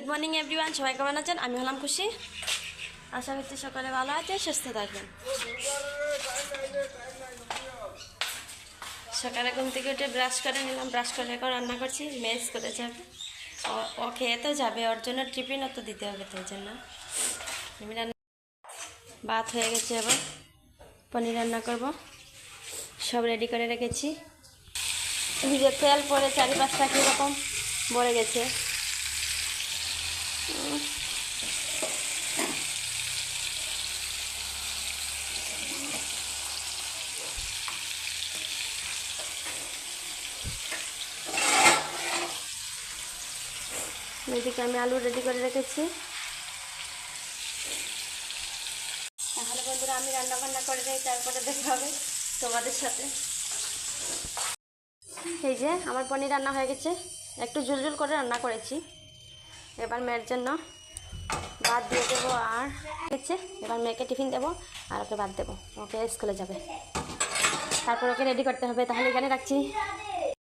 Good morning everyone, সবাই কেমন আছেন? আমি হলাম খুশি। আশা করছি সকালে ভালো আছে, সুস্থ থাকবেন। সকালে ঘুম থেকে উঠে ব্রাশ করে নিলাম, ব্রাশ করে এখন রান্না করছি। মেস করে যাবে, ও খেয়ে তো যাবে, ওর জন্য টিফিনও তো দিতে হবে, তো ওই জন্য আমি রান্না। ভাত হয়ে গেছে, এবার পনির রান্না করব। সব রেডি করে রেখেছি। ভিজে তেল পরে চারিপাশটা কীরকম ভরে গেছে। এদিকে আমি আলু রেডি করে রেখেছি। তাহলে বন্ধুরা আমি রান্না বান্না করে নিই, তারপরে দেখা হবে তোমাদের সাথে। এই যে আমার পনির রান্না হয়ে গেছে, একটু ঝুলঝুল করে রান্না করেছি। এবার মেয়ের জন্য ভাত দিয়ে দেবো, আর হচ্ছে এবার মেয়েকে টিফিন দেবো আর ওকে ভাত দেবো, ওকে স্কুলে যাবে, তারপর ওকে রেডি করতে হবে। তাহলে এখানে রাখছি।